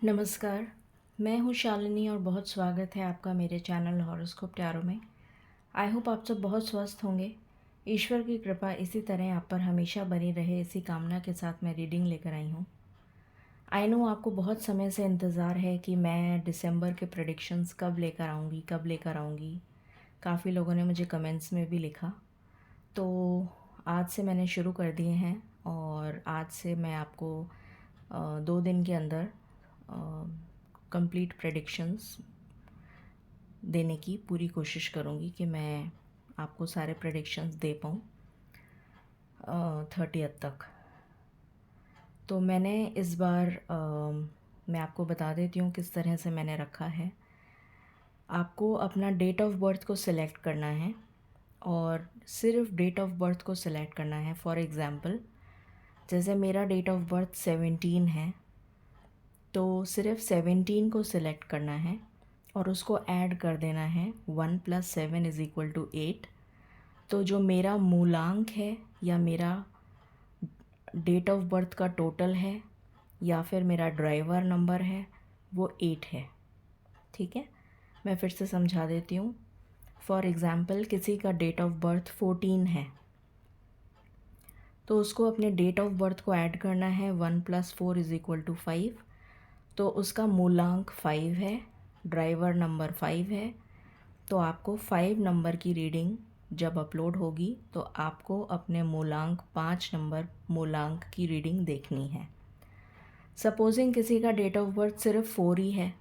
नमस्कार, मैं हूँ शालिनी और बहुत स्वागत है आपका मेरे चैनल हॉरोस्कोप टैरो में। आई होप आप सब बहुत स्वस्थ होंगे। ईश्वर की कृपा इसी तरह आप पर हमेशा बनी रहे, इसी कामना के साथ मैं रीडिंग लेकर आई हूँ। आई नो आपको बहुत समय से इंतज़ार है कि मैं दिसंबर के प्रेडिक्शंस कब लेकर आऊँगी। काफ़ी लोगों ने मुझे कमेंट्स में भी लिखा, तो आज से मैंने शुरू कर दिए हैं और आज से मैं आपको 2 दिन के अंदर कंप्लीट प्रेडिक्शंस देने की पूरी कोशिश करूँगी कि मैं आपको सारे प्रेडिक्शंस दे पाऊँ 30th तक। तो मैंने इस बार मैं आपको बता देती हूँ किस तरह से मैंने रखा है। आपको अपना डेट ऑफ बर्थ को सिलेक्ट करना है और सिर्फ डेट ऑफ बर्थ को सिलेक्ट करना है। फॉर एग्ज़ाम्पल, जैसे मेरा डेट ऑफ बर्थ 17 है, तो सिर्फ 17 को सिलेक्ट करना है और उसको ऐड कर देना है 1 + 7 = 8। तो जो मेरा मूलांक है या मेरा डेट ऑफ बर्थ का टोटल है या फिर मेरा ड्राइवर नंबर है, वो 8 है। ठीक है, मैं फिर से समझा देती हूँ। फॉर एग्ज़ाम्पल, किसी का डेट ऑफ बर्थ 14 है, तो उसको अपने डेट ऑफ बर्थ को ऐड करना है 1 + 4 = 5। तो उसका मूलांक 5 है, ड्राइवर नंबर 5 है। तो आपको 5 नंबर की रीडिंग जब अपलोड होगी तो आपको अपने मूलांक 5 नंबर मूलांक की रीडिंग देखनी है। सपोजिंग किसी का डेट ऑफ बर्थ सिर्फ 4 ही है,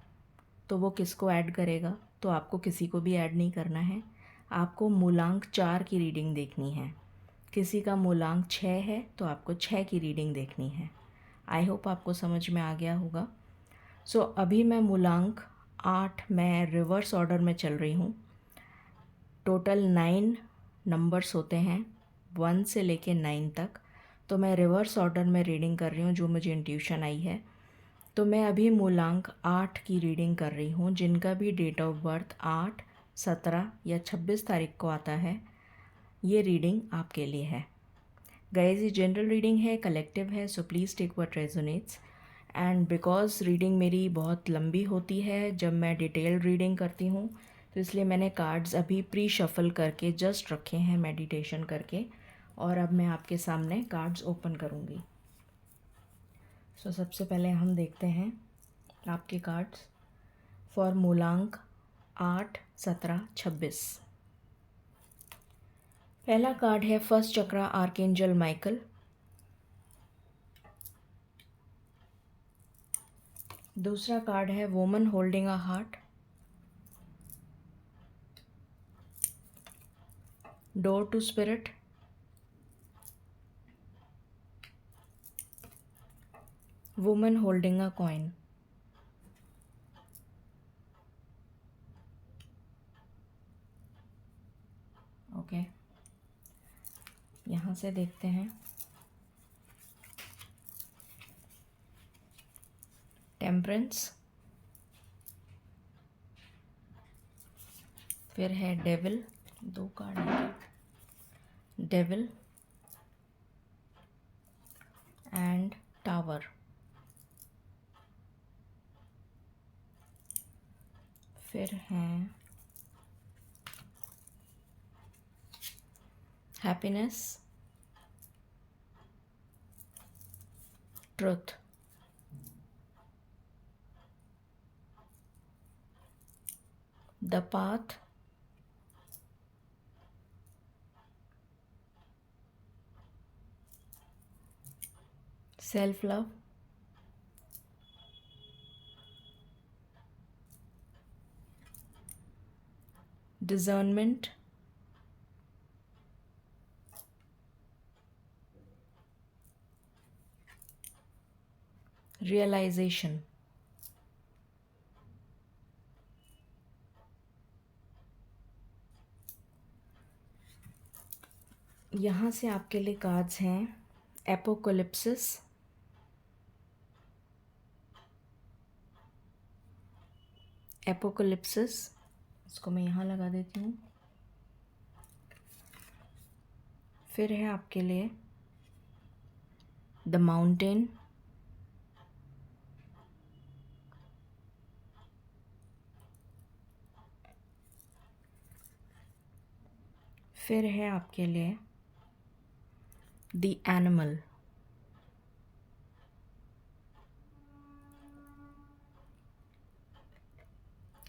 तो वो किसको ऐड करेगा? तो आपको किसी को भी ऐड नहीं करना है, आपको मूलांक 4 की रीडिंग देखनी है। किसी का मूलांक 6 है तो आपको 6 की रीडिंग देखनी है। आई होप आपको समझ में आ गया होगा। सो अभी मैं मूलांक 8, मैं रिवर्स ऑर्डर में चल रही हूँ। टोटल 9 नंबर्स होते हैं 1 से लेके 9 तक, तो मैं रिवर्स ऑर्डर में रीडिंग कर रही हूँ जो मुझे इंट्यूशन आई है। तो मैं अभी मूलांक 8 की रीडिंग कर रही हूँ। जिनका भी डेट ऑफ बर्थ 8, 17 या 26 तारीख को आता है, ये रीडिंग आपके लिए है। गाइस, ये जनरल रीडिंग है, कलेक्टिव है, so please take what resonates. And because reading मेरी बहुत लंबी होती है जब मैं डिटेल रीडिंग करती हूँ, तो इसलिए मैंने कार्ड्स अभी प्री शफल करके जस्ट रखे हैं मेडिटेशन करके, और अब मैं आपके सामने कार्ड्स ओपन करूँगी। सो सबसे पहले हम देखते हैं आपके कार्ड्स फॉर मूलांक 8, 17, 26। पहला कार्ड है फर्स्ट चक्रा, आर्कएंजल माइकल। दूसरा कार्ड है woman holding a heart. Door to spirit. Woman holding a coin. Okay, यहाँ से देखते हैं टेम्परेंस, फिर है डेविल, 2 कार्ड है, डेविल एंड टावर, फिर हैं happiness, truth, the path, self love, discernment, realisation. यहाँ से आपके लिए कार्ड्स हैं एपोकलिप्सिस, एपोकलिप्सिस, इसको मैं यहाँ लगा देती हूँ। फिर है आपके लिए द माउंटेन, फिर है आपके लिए द एनिमल।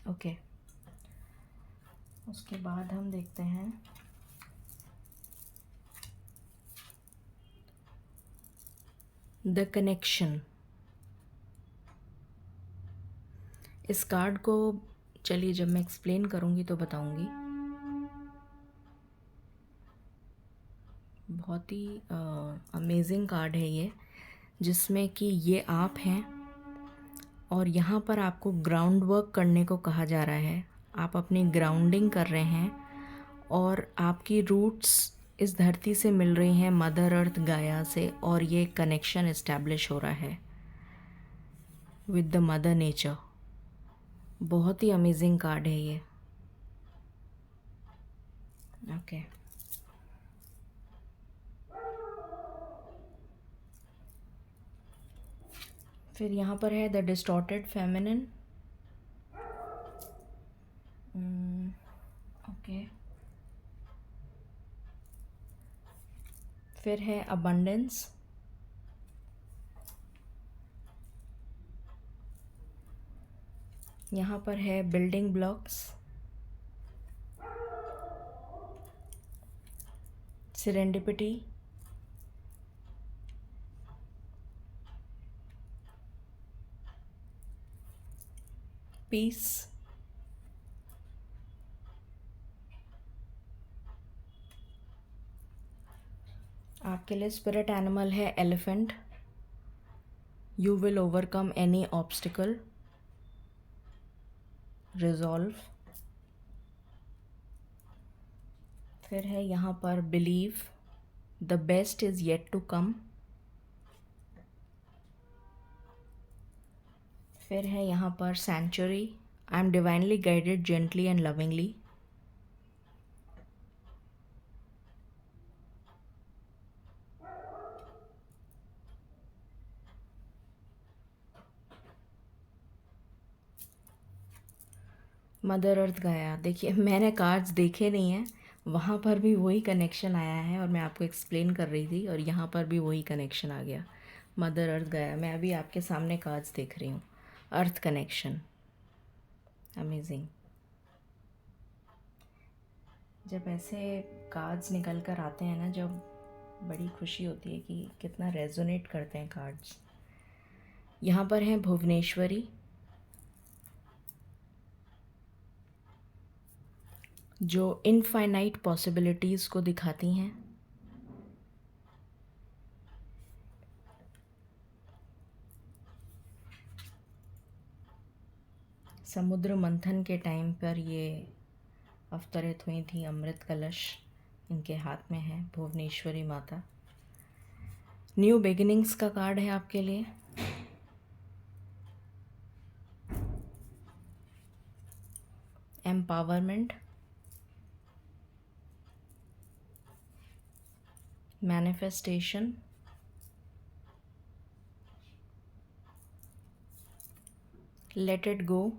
ओके, उसके बाद हम देखते हैं द कनेक्शन। इस कार्ड को चलिए जब मैं एक्सप्लेन करूँगी तो बताऊँगी। बहुत ही अमेजिंग कार्ड है ये, जिसमें कि ये आप हैं और यहाँ पर आपको ग्राउंड वर्क करने को कहा जा रहा है। आप अपनी ग्राउंडिंग कर रहे हैं और आपकी रूट्स इस धरती से मिल रही हैं, मदर अर्थ गाया से, और ये कनेक्शन इस्टेब्लिश हो रहा है विद द मदर नेचर। बहुत ही अमेजिंग कार्ड है ये। ओके, फिर यहाँ पर है द डिस्टॉर्टेड फेमिनिन। ओके, फिर है अबंडेंस। यहाँ पर है बिल्डिंग ब्लॉक्स, सेरेंडिपिटी, पीस, आपके लिए स्पिरिट एनिमल है elephant. You will overcome any obstacle, resolve. फिर है यहाँ पर believe, the best is yet to come. फिर है यहाँ पर century, I am divinely guided gently and lovingly. Mother earth Gaia. देखिए मैंने कार्ड्स देखे नहीं हैं, वहाँ पर भी वही कनेक्शन आया है और मैं आपको एक्सप्लेन कर रही थी और यहाँ पर भी वही कनेक्शन आ गया, मदर अर्थ गाया। मैं अभी आपके सामने कार्ड्स देख रही हूँ, अर्थ कनेक्शन, अमेजिंग। जब ऐसे कार्ड्स निकल कर आते हैं ना, जब बड़ी खुशी होती है कि कितना रेजोनेट करते हैं कार्ड्स। यहाँ पर हैं भुवनेश्वरी, जो इनफाइनाइट पॉसिबिलिटीज़ को दिखाती हैं। समुद्र मंथन के टाइम पर ये अवतरित हुई थी, अमृत कलश इनके हाथ में है, भुवनेश्वरी माता। न्यू बिगिनिंग्स का कार्ड है आपके लिए। Empowerment, manifestation, let it go.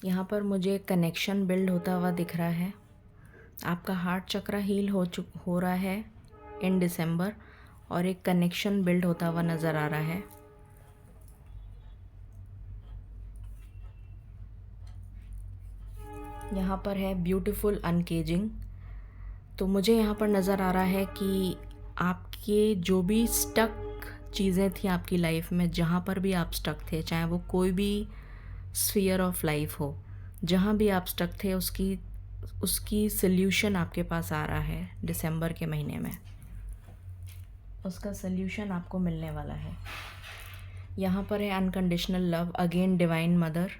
यहाँ पर मुझे कनेक्शन बिल्ड होता हुआ दिख रहा है। आपका हार्ट चक्र हील हो रहा है इन दिसंबर, और एक कनेक्शन बिल्ड होता हुआ नज़र आ रहा है। यहाँ पर है ब्यूटीफुल अनकेजिंग। तो मुझे यहाँ पर नज़र आ रहा है कि आपके जो भी स्टक चीज़ें थी आपकी लाइफ में, जहाँ पर भी आप स्टक थे, चाहे वो कोई भी स्फीयर ऑफ लाइफ हो, जहाँ भी आप स्टक थे उसकी सल्यूशन आपके पास आ रहा है दिसंबर के महीने में। उसका सल्यूशन आपको मिलने वाला है। यहाँ पर है unconditional love, again divine mother.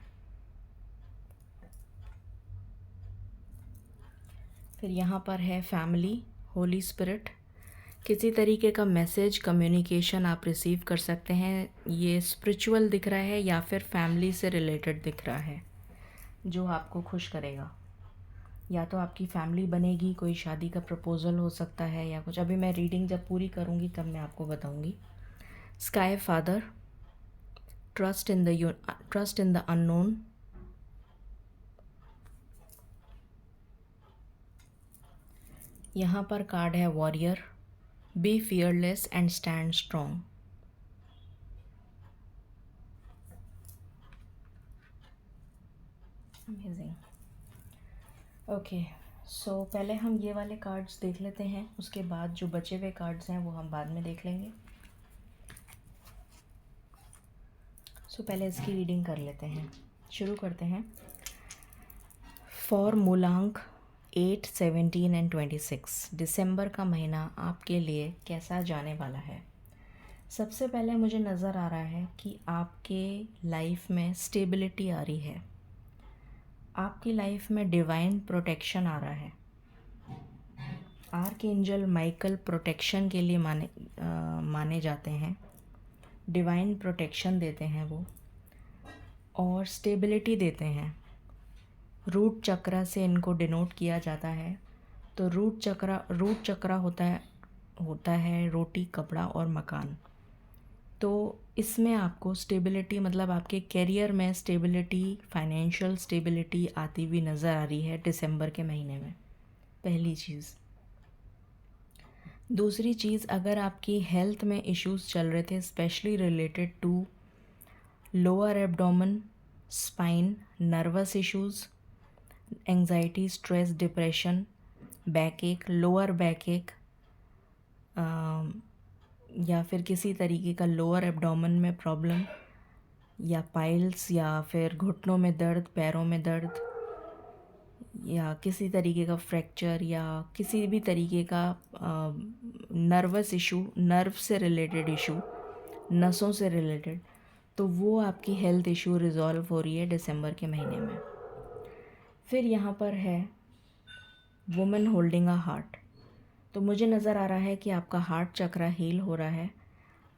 फिर यहाँ पर है फैमिली, होली स्पिरिट। किसी तरीके का मैसेज, कम्युनिकेशन आप रिसीव कर सकते हैं। ये स्पिरिचुअल दिख रहा है या फिर फैमिली से रिलेटेड दिख रहा है, जो आपको खुश करेगा। या तो आपकी फैमिली बनेगी, कोई शादी का प्रपोज़ल हो सकता है या कुछ। अभी मैं रीडिंग जब पूरी करूँगी तब मैं आपको बताऊँगी। Sky father, trust in the unknown. यहाँ पर कार्ड है warrior, be fearless and stand strong. Amazing. Okay, so पहले हम ये वाले कार्ड्स देख लेते हैं, उसके बाद जो बचे हुए कार्ड्स हैं वो हम बाद में देख लेंगे। सो पहले इसकी रीडिंग कर लेते हैं, शुरू करते हैं। फॉर मूलांक 8, 17 एंड 26 दिसंबर का महीना आपके लिए कैसा जाने वाला है। सबसे पहले मुझे नज़र आ रहा है कि आपके लाइफ में स्टेबिलिटी आ रही है, आपकी लाइफ में डिवाइन प्रोटेक्शन आ रहा है। आर्कएंजल माइकल प्रोटेक्शन के लिए माने जाते हैं, डिवाइन प्रोटेक्शन देते हैं वो, और स्टेबिलिटी देते हैं। रूट चक्रा से इनको डिनोट किया जाता है। तो रूट चक्रा होता है रोटी, कपड़ा और मकान। तो इसमें आपको स्टेबिलिटी, मतलब आपके करियर में स्टेबिलिटी, फाइनेंशियल स्टेबिलिटी आती हुई नज़र आ रही है दिसंबर के महीने में, पहली चीज़। दूसरी चीज़, अगर आपकी हेल्थ में इश्यूज़ चल रहे थे, specially related to lower abdomen, spine, nervous issues, anxiety, stress, depression, back ache, lower back ache, या फिर किसी तरीके का लोअर एब्डोमेन में प्रॉब्लम, या पाइल्स, या फिर घुटनों में दर्द, पैरों में दर्द, या किसी तरीके का फ्रैक्चर, या किसी भी तरीके का नर्वस इशू, नर्व से रिलेटेड इशू, नसों से रिलेटेड, तो वो आपकी हेल्थ इशू रिज़ॉल्व हो रही है दिसंबर के महीने में। फिर यहाँ पर है वुमेन होल्डिंग अ हार्ट। तो मुझे नज़र आ रहा है कि आपका हार्ट चक्रा हील हो रहा है।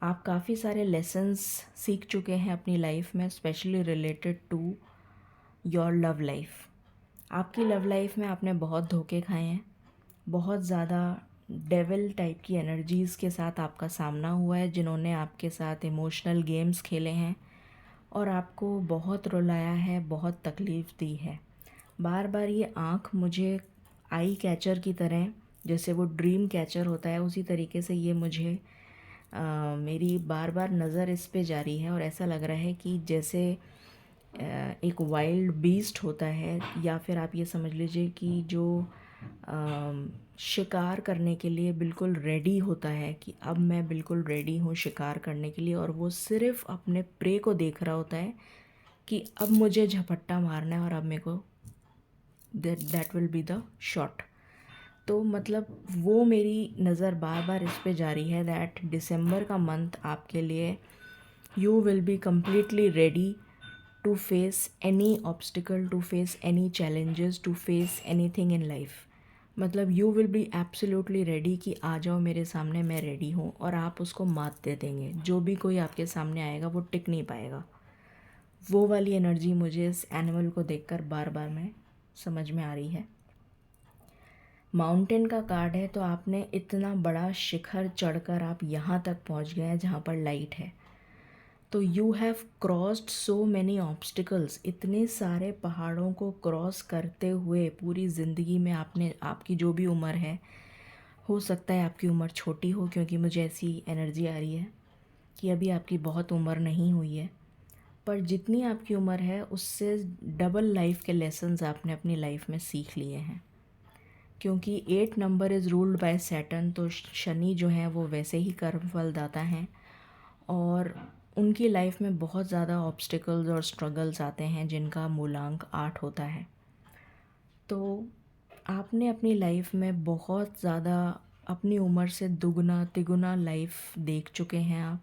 आप काफ़ी सारे लेसन्स सीख चुके हैं अपनी लाइफ में, specially related to your love life. आपकी लव लाइफ में आपने बहुत धोखे खाए हैं, बहुत ज़्यादा डेविल टाइप की एनर्जीज़ के साथ आपका सामना हुआ है, जिन्होंने आपके साथ इमोशनल गेम्स खेले हैं और आपको बहुत रुलाया है, बहुत तकलीफ़ दी है। बार बार ये आँख मुझे आई कैचर की तरह, जैसे वो ड्रीम कैचर होता है, उसी तरीके से ये मुझे मेरी बार बार नज़र इस पे जा रही है, और ऐसा लग रहा है कि जैसे एक वाइल्ड बीस्ट होता है, या फिर आप ये समझ लीजिए कि जो शिकार करने के लिए बिल्कुल रेडी होता है, कि अब मैं बिल्कुल रेडी हूँ शिकार करने के लिए, और वो सिर्फ अपने प्रे को देख रहा होता है कि अब मुझे झपट्टा मारना है और अब मेरे को that will be the shot. तो मतलब वो मेरी नज़र बार बार इस पे जा रही है दैट दिसंबर का मंथ आपके लिए you will be completely ready to face any obstacle, to face any challenges, to face anything in life. मतलब you will be absolutely ready कि आ जाओ मेरे सामने, मैं रेडी हूँ, और आप उसको मात दे देंगे। जो भी कोई आपके सामने आएगा वो टिक नहीं पाएगा। वो वाली एनर्जी मुझे इस एनिमल को देखकर बार बार में समझ में आ रही है। माउंटेन का कार्ड है, तो आपने इतना बड़ा शिखर चढ़कर आप यहाँ तक पहुँच गए हैं जहाँ पर लाइट है। तो you have crossed so many obstacles, इतने सारे पहाड़ों को क्रॉस करते हुए पूरी ज़िंदगी में आपने, आपकी जो भी उम्र है, हो सकता है आपकी उम्र छोटी हो, क्योंकि मुझे ऐसी एनर्जी आ रही है कि अभी आपकी बहुत उम्र नहीं हुई है, पर जितनी आपकी उम्र है उससे डबल लाइफ के लेसन्स आपने अपनी लाइफ में सीख लिए हैं। क्योंकि 8 number is ruled by Saturn, तो शनि जो हैं वो वैसे ही कर्मफल दाता हैं, और उनकी लाइफ में बहुत ज़्यादा ऑब्स्टिकल्स और स्ट्रगल्स आते हैं जिनका मूलांक 8 होता है। तो आपने अपनी लाइफ में बहुत ज़्यादा, अपनी उम्र से दुगना तिगुना लाइफ देख चुके हैं आप,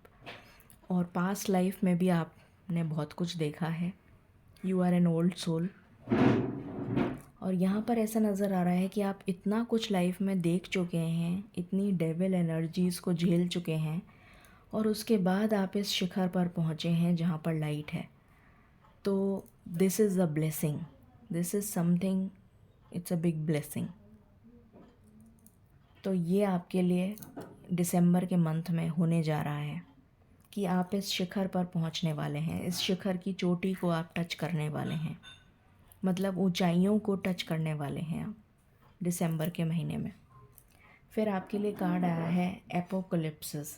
और पास्ट लाइफ में भी आपने बहुत कुछ देखा है। You are an old soul. और यहाँ पर ऐसा नज़र आ रहा है कि आप इतना कुछ लाइफ में देख चुके हैं, इतनी डेविल एनर्जीज़ को झेल चुके हैं, और उसके बाद आप इस शिखर पर पहुँचे हैं जहाँ पर लाइट है। तो this is a blessing, this is something, it's a big blessing. तो ये आपके लिए दिसंबर के मंथ में होने जा रहा है कि आप इस शिखर पर पहुँचने वाले हैं, इस शिखर की चोटी को आप टच करने वाले हैं, मतलब ऊंचाइयों को टच करने वाले हैं आप दिसंबर के महीने में। फिर आपके लिए कार्ड आया है एपोकलिप्सिस।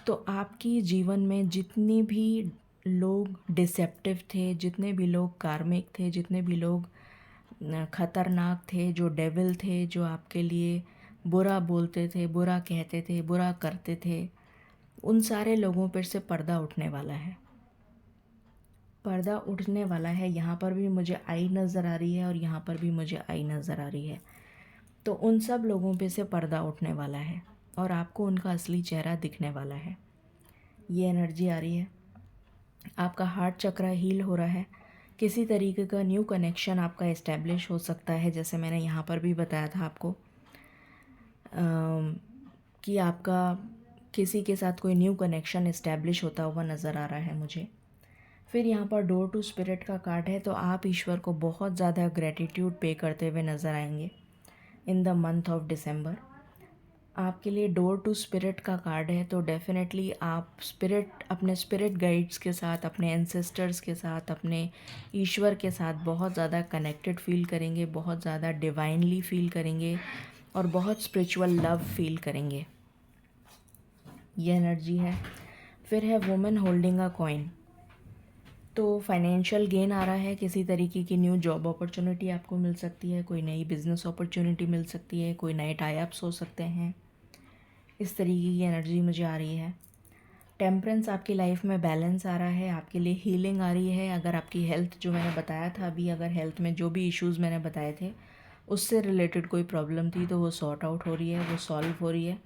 तो आपकी जीवन में जितने भी लोग डिसेप्टिव थे, जितने भी लोग कार्मिक थे, जितने भी लोग खतरनाक थे, जो डेविल थे, जो आपके लिए बुरा बोलते थे, बुरा कहते थे, बुरा करते थे, उन सारे लोगों पर से पर्दा उठने वाला है। पर्दा उठने वाला है। यहाँ पर भी मुझे आई नज़र आ रही है और यहाँ पर भी मुझे आई नज़र आ रही है। तो उन सब लोगों पे से पर्दा उठने वाला है और आपको उनका असली चेहरा दिखने वाला है। ये एनर्जी आ रही है। आपका हार्ट चक्र हील हो रहा है। किसी तरीके का न्यू कनेक्शन आपका इस्टेब्लिश हो सकता है, जैसे मैंने यहाँ पर भी बताया था आपको कि आपका किसी के साथ कोई न्यू कनेक्शन इस्टेब्लिश होता हुआ नज़र आ रहा है मुझे। फिर यहाँ पर डोर टू स्पिरिट का कार्ड है, तो आप ईश्वर को बहुत ज़्यादा ग्रेटिट्यूड पे करते हुए नज़र आएंगे in the month of December. आपके लिए डोर टू स्पिरिट का कार्ड है, तो डेफिनेटली आप अपने स्पिरिट गाइड्स के साथ, अपने एंसेस्टर्स के साथ, अपने ईश्वर के साथ बहुत ज़्यादा कनेक्टेड फील करेंगे, बहुत ज़्यादा डिवाइनली फील करेंगे और बहुत स्पिरिचुअल लव फील करेंगे। ये एनर्जी है। फिर है वुमेन होल्डिंग अ कॉइन। तो फाइनेंशियल गेन आ रहा है। किसी तरीके की न्यू जॉब अपॉर्चुनिटी आपको मिल सकती है, कोई नई बिज़नेस अपॉर्चुनिटी मिल सकती है, कोई नए टाई अप्स हो सकते हैं। इस तरीके की एनर्जी मुझे आ रही है। टेम्परेंस, आपकी लाइफ में बैलेंस आ रहा है, आपके लिए हीलिंग आ रही है। अगर आपकी हेल्थ, जो मैंने बताया था अभी, अगर हेल्थ में जो भी इश्यूज़ मैंने बताए थे उससे रिलेटेड कोई प्रॉब्लम थी तो वो सॉर्ट आउट हो रही है, वो सॉल्व हो रही है।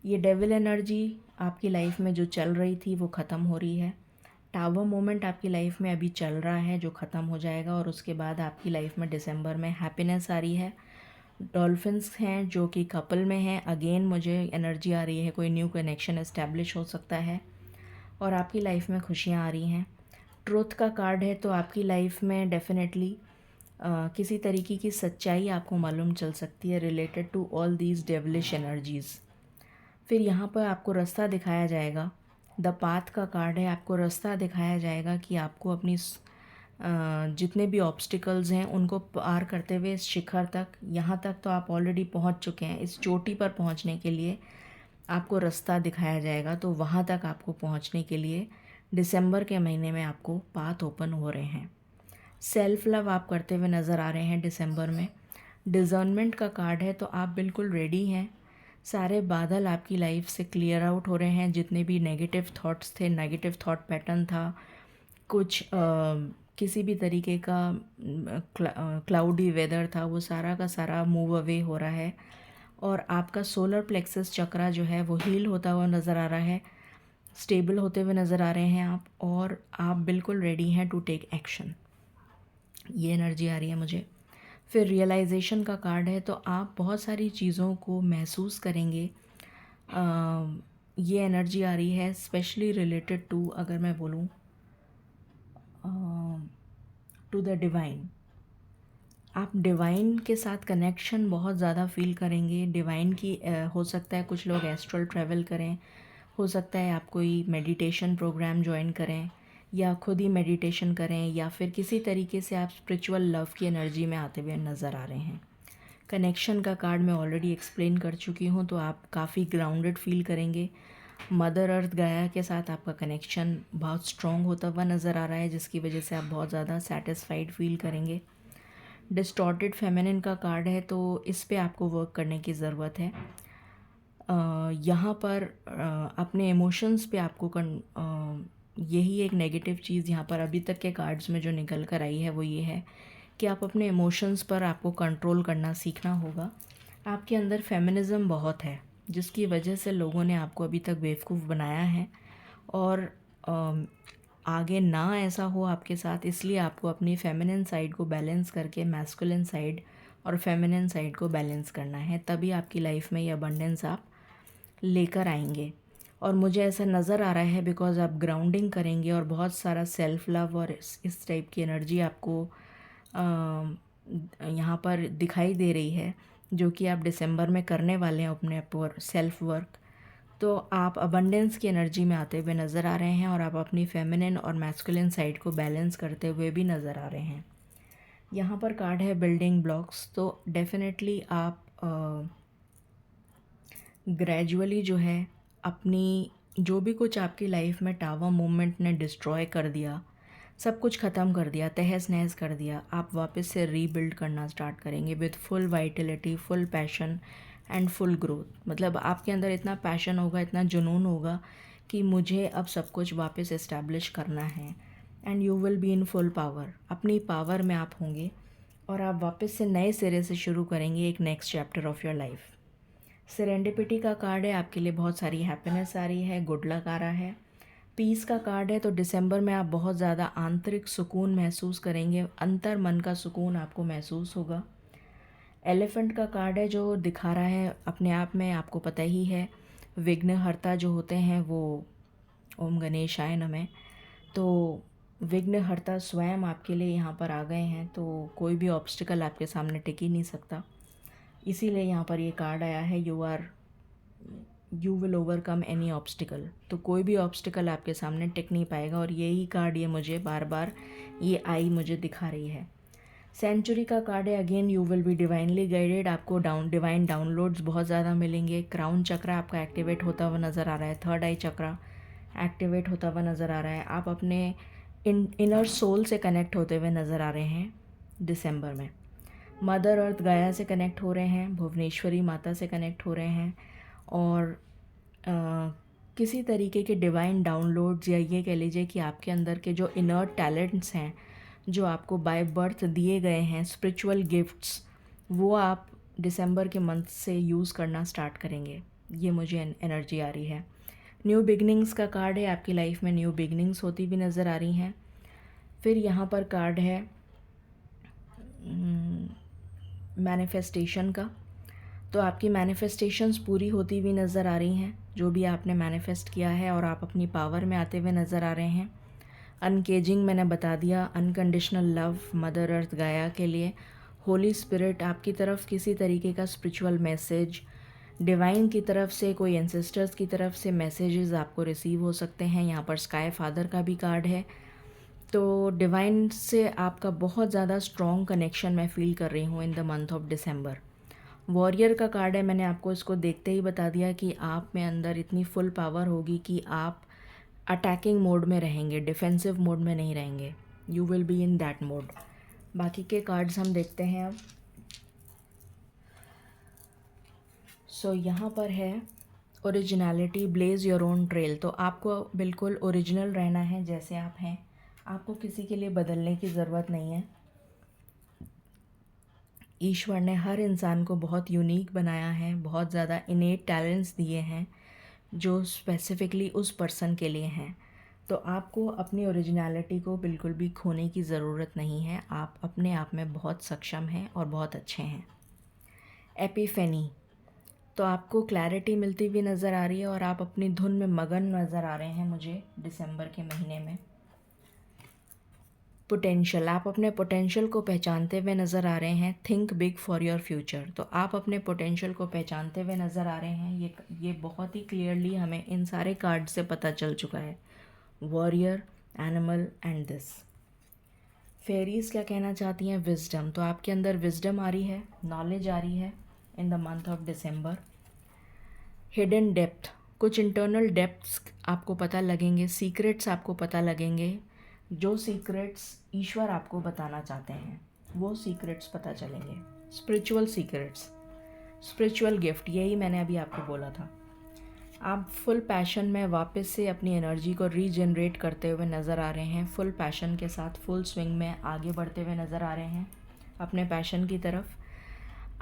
ये डेविल एनर्जी आपकी लाइफ में जो चल रही थी वो ख़त्म हो रही है। टावर मोमेंट आपकी लाइफ में अभी चल रहा है जो ख़त्म हो जाएगा, और उसके बाद आपकी लाइफ में दिसंबर में हैप्पीनेस आ रही है। डॉल्फिन्स हैं जो कि कपल में हैं। अगेन मुझे एनर्जी आ रही है, कोई न्यू कनेक्शन इस्टेब्लिश हो सकता है और आपकी लाइफ में खुशियाँ आ रही हैं। ट्रुथ का कार्ड है, तो आपकी लाइफ में डेफिनेटली किसी तरीके की सच्चाई आपको मालूम चल सकती है related to all these devilish energies. फिर यहाँ पर आपको रास्ता दिखाया जाएगा। द पाथ का कार्ड है, आपको रास्ता दिखाया जाएगा कि आपको अपनी जितने भी ऑब्स्टिकल्स हैं उनको पार करते हुए इस शिखर तक, यहाँ तक तो आप ऑलरेडी पहुँच चुके हैं, इस चोटी पर पहुँचने के लिए आपको रास्ता दिखाया जाएगा। तो वहाँ तक आपको पहुँचने के लिए दिसंबर के महीने में आपको पाथ ओपन हो रहे हैं। सेल्फ लव आप करते हुए नज़र आ रहे हैं दिसंबर में। डिज़र्नमेंट का कार्ड है, तो आप बिल्कुल रेडी हैं। सारे बादल आपकी लाइफ से क्लियर आउट हो रहे हैं। जितने भी नेगेटिव थॉट्स थे, नेगेटिव थॉट पैटर्न था, कुछ किसी भी तरीके का क्लाउडी वेदर था, वो सारा का सारा मूव अवे हो रहा है और आपका सोलर प्लेक्सस चक्रा जो है वो हील होता हुआ नज़र आ रहा है, स्टेबल होते हुए नज़र आ रहे हैं आप, और आप बिल्कुल रेडी हैं टू टेक एक्शन। ये एनर्जी आ रही है मुझे। फिर रियलाइजेशन का कार्ड है, तो आप बहुत सारी चीज़ों को महसूस करेंगे। ये एनर्जी आ रही है स्पेशली रिलेटेड टू, अगर मैं बोलूँ, टू द डिवाइन। आप डिवाइन के साथ कनेक्शन बहुत ज़्यादा फील करेंगे। डिवाइन की हो सकता है कुछ लोग एस्ट्रल ट्रैवल करें, हो सकता है आप कोई मेडिटेशन प्रोग्राम ज्वाइन करें या खुद ही मेडिटेशन करें, या फिर किसी तरीके से आप स्पिरिचुअल लव की एनर्जी में आते हुए नज़र आ रहे हैं। कनेक्शन का कार्ड मैं ऑलरेडी एक्सप्लेन कर चुकी हूँ, तो आप काफ़ी ग्राउंडेड फील करेंगे। मदर अर्थ गाया के साथ आपका कनेक्शन बहुत स्ट्रॉन्ग होता हुआ नज़र आ रहा है, जिसकी वजह से आप बहुत ज़्यादा सेटिस्फाइड फील करेंगे। डिस्टॉर्टेड फेमिनिन का कार्ड है, तो इस पे आपको वर्क करने की ज़रूरत है। यहाँ पर अपने इमोशंस पे आपको यही एक नेगेटिव चीज़ यहाँ पर अभी तक के कार्ड्स में जो निकल कर आई है वो ये है कि आप अपने इमोशंस पर आपको कंट्रोल करना सीखना होगा। आपके अंदर फेमिनिज़म बहुत है, जिसकी वजह से लोगों ने आपको अभी तक बेवकूफ़ बनाया है, और आगे ना ऐसा हो आपके साथ, इसलिए आपको अपनी फेमिनिन साइड को बैलेंस करके मैस्कुलिन साइड और फेमिनिन साइड को बैलेंस करना है, तभी आपकी लाइफ में ये अबंडेंस आप लेकर आएंगे। और मुझे ऐसा नज़र आ रहा है बिकॉज़ आप ग्राउंडिंग करेंगे और बहुत सारा सेल्फ लव और इस टाइप की एनर्जी आपको यहाँ पर दिखाई दे रही है, जो कि आप दिसंबर में करने वाले हैं अपने पर सेल्फ वर्क। तो आप अबंडेंस की एनर्जी में आते हुए नज़र आ रहे हैं और आप अपनी फेमिनिन और मैस्कुलिन साइड को बैलेंस करते हुए भी नज़र आ रहे हैं। यहाँ पर कार्ड है बिल्डिंग ब्लॉक्स, तो डेफिनेटली आप ग्रेजुअली जो है अपनी जो भी कुछ आपकी लाइफ में टावर मूवमेंट ने डिस्ट्रॉय कर दिया, सब कुछ ख़त्म कर दिया, तहस नहस कर दिया, आप वापस से रीबिल्ड करना स्टार्ट करेंगे with full Vitality, full passion and full growth. मतलब आपके अंदर इतना पैशन होगा, इतना जुनून होगा कि मुझे अब सब कुछ वापस इस्टेब्लिश करना है। And you will be in full power, अपनी पावर में आप होंगे और आप वापस से नए सिरे से शुरू करेंगे एक next chapter of your life. Serendipity का कार्ड है, आपके लिए बहुत सारी हैप्पीनेस आ रही है, गुड लक आ रहा है। पीस का कार्ड है, तो दिसंबर में आप बहुत ज़्यादा आंतरिक सुकून महसूस करेंगे, अंतर मन का सुकून आपको महसूस होगा। एलिफेंट का कार्ड है जो दिखा रहा है अपने आप में, आपको पता ही है विघ्नहर्ता जो होते हैं वो ओम गणेशाय नमः, तो विघ्नहर्ता स्वयं आपके लिए यहाँ पर आ गए हैं, तो कोई भी ऑब्स्टिकल आपके सामने टिक ही नहीं सकता। इसीलिए यहाँ पर ये कार्ड आया है, you will overcome any obstacle. तो कोई भी ऑब्स्टिकल आपके सामने टिक नहीं पाएगा, और यही कार्ड ये मुझे बार बार ये आई मुझे दिखा रही है। सेंचुरी का कार्ड है, again you will B divinely guided, आपको डिवाइन डाउनलोड्स बहुत ज़्यादा मिलेंगे। क्राउन चक्र आपका एक्टिवेट होता हुआ नज़र आ रहा है, थर्ड आई चक्र एक्टिवेट होता हुआ नज़र आ रहा है। आप अपने इनर सोल से कनेक्ट होते हुए नज़र आ रहे हैं दिसंबर में। मदर अर्थ गाया से कनेक्ट हो रहे हैं, भुवनेश्वरी माता से कनेक्ट हो रहे हैं, और किसी तरीके के डिवाइन डाउनलोड्स, या ये कह लीजिए कि आपके अंदर के जो इनर टैलेंट्स हैं जो आपको बाय बर्थ दिए गए हैं, स्पिरिचुअल गिफ्ट्स, वो आप दिसंबर के मंथ से यूज़ करना स्टार्ट करेंगे। ये मुझे एनर्जी आ रही है। न्यू बिगनिंग्स का कार्ड है, आपकी लाइफ में न्यू बिगनिंग्स होती भी नज़र आ रही हैं। फिर यहाँ पर कार्ड है मैनिफेस्टेशन का, तो आपकी मैनिफेस्टेशंस पूरी होती हुई नज़र आ रही हैं, जो भी आपने मैनिफेस्ट किया है, और आप अपनी पावर में आते हुए नज़र आ रहे हैं। अनकेजिंग मैंने बता दिया, अनकंडीशनल लव मदर अर्थ गाया के लिए। होली स्पिरिट आपकी तरफ किसी तरीके का स्पिरिचुअल मैसेज, डिवाइन की तरफ से, कोई एंसेस्टर्स की तरफ से मैसेजेस आपको रिसीव हो सकते हैं। यहाँ पर स्काई फादर का भी कार्ड है, तो डिवाइन से आपका बहुत ज़्यादा स्ट्रॉन्ग कनेक्शन मैं फ़ील कर रही हूँ in the month of December. Warrior का कार्ड है, मैंने आपको इसको देखते ही बता दिया कि आप में अंदर इतनी फुल पावर होगी कि आप अटैकिंग मोड में रहेंगे, डिफेंसिव मोड में नहीं रहेंगे, you will be in that mode. बाकी के कार्ड्स हम देखते हैं अब। सो यहाँ पर है originality, blaze your own trail, तो आपको बिल्कुल ओरिजिनल रहना है जैसे आप हैं, आपको किसी के लिए बदलने की ज़रूरत नहीं है। ईश्वर ने हर इंसान को बहुत यूनिक बनाया है, बहुत ज़्यादा इनेट टैलेंट्स दिए हैं जो स्पेसिफ़िकली उस पर्सन के लिए हैं, तो आपको अपनी ओरिजिनलिटी को बिल्कुल भी खोने की ज़रूरत नहीं है, आप अपने आप में बहुत सक्षम हैं और बहुत अच्छे हैं। एपिफेनी, तो आपको क्लैरिटी मिलती हुई नज़र आ रही है और आप अपनी धुन में मगन नज़र आ रहे हैं मुझे दिसंबर के महीने में। पोटेंशियल, आप अपने पोटेंशियल को पहचानते हुए नज़र आ रहे हैं। Think big for your future, तो आप अपने पोटेंशियल को पहचानते हुए नज़र आ रहे हैं। ये बहुत ही क्लियरली हमें इन सारे कार्ड से पता चल चुका है। Warrior, animal and this. Ferries क्या कहना चाहती हैं? विजडम, तो आपके अंदर विजडम आ रही है, नॉलेज आ रही है in the month of December. Hidden depth, कुछ इंटरनल डेप्थ्स आपको पता लगेंगे, सीक्रेट्स आपको पता लगेंगे, जो सीक्रेट्स ईश्वर आपको बताना चाहते हैं वो सीक्रेट्स पता चलेंगे। स्पिरिचुअल सीक्रेट्स, स्पिरिचुअल गिफ्ट, यही मैंने अभी आपको बोला था। आप फुल पैशन में वापस से अपनी एनर्जी को रीजनरेट करते हुए नज़र आ रहे हैं, फुल पैशन के साथ फुल स्विंग में आगे बढ़ते हुए नज़र आ रहे हैं अपने पैशन की तरफ।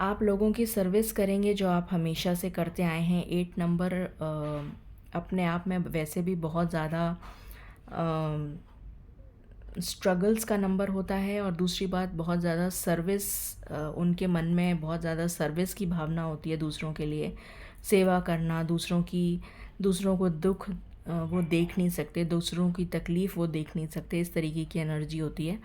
आप लोगों की सर्विस करेंगे जो आप हमेशा से करते आए हैं। 8 नंबर अपने आप में वैसे भी बहुत ज़्यादा स्ट्रगल्स का नंबर होता है, और दूसरी बात बहुत ज़्यादा सर्विस, उनके मन में बहुत ज़्यादा सर्विस की भावना होती है, दूसरों के लिए सेवा करना, दूसरों को दुख वो देख नहीं सकते, दूसरों की तकलीफ़ वो देख नहीं सकते, इस तरीके की एनर्जी होती है।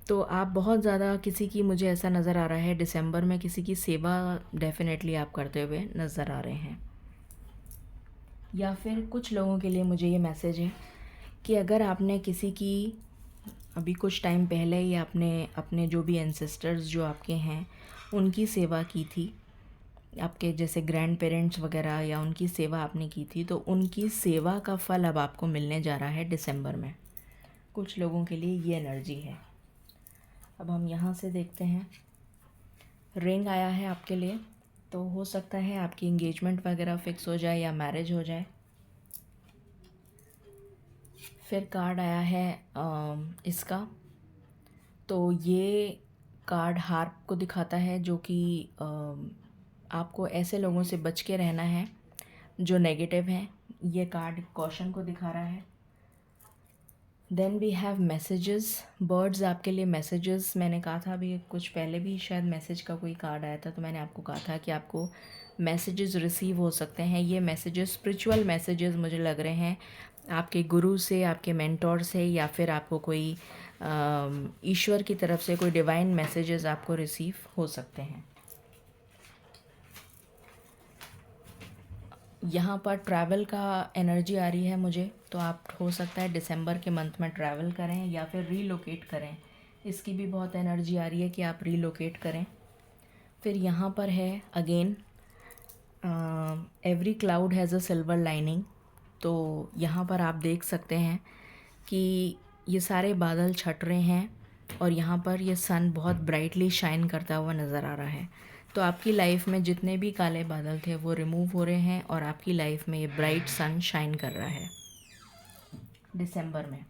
तो आप बहुत ज़्यादा किसी की, मुझे ऐसा नज़र आ रहा है दिसंबर में किसी की सेवा डेफिनेटली आप करते हुए नज़र आ रहे हैं। या फिर कुछ लोगों के लिए मुझे ये मैसेज है कि अगर आपने किसी की अभी कुछ टाइम पहले ही आपने अपने जो भी एंसेस्टर्स जो आपके हैं उनकी सेवा की थी, आपके जैसे ग्रैंड पेरेंट्स वगैरह या उनकी सेवा आपने की थी, तो उनकी सेवा का फल अब आपको मिलने जा रहा है दिसंबर में। कुछ लोगों के लिए ये एनर्जी है। अब हम यहाँ से देखते हैं, रिंग आया है आपके लिए, तो हो सकता है आपकी इंगेजमेंट वगैरह फिक्स हो जाए या मैरिज हो जाए। फिर कार्ड आया है इसका, तो ये कार्ड हार्प को दिखाता है, जो कि आपको ऐसे लोगों से बच के रहना है जो नेगेटिव हैं। ये कार्ड कॉशन को दिखा रहा है। Then we have messages, birds आपके लिए मैसेजेस। मैंने कहा था अभी कुछ पहले भी शायद मैसेज का कोई कार्ड आया था, तो मैंने आपको कहा था कि आपको मैसेजेस रिसीव हो सकते हैं। ये मैसेजेस स्पिरिचुअल मैसेजेस मुझे लग रहे हैं, आपके गुरु से, आपके मेंटोर से, या फिर आपको कोई ईश्वर की तरफ से कोई डिवाइन मैसेजेस आपको रिसीव हो सकते हैं। यहाँ पर ट्रैवल का एनर्जी आ रही है मुझे, तो आप हो सकता है दिसंबर के मंथ में ट्रैवल करें या फिर रीलोकेट करें। इसकी भी बहुत एनर्जी आ रही है कि आप रीलोकेट करें। फिर यहाँ पर है again, every cloud has a silver lining. तो यहाँ पर आप देख सकते हैं कि ये सारे बादल छट रहे हैं और यहाँ पर ये सन बहुत ब्राइटली शाइन करता हुआ नज़र आ रहा है। तो आपकी लाइफ में जितने भी काले बादल थे वो रिमूव हो रहे हैं और आपकी लाइफ में ये ब्राइट सन शाइन कर रहा है दिसंबर में।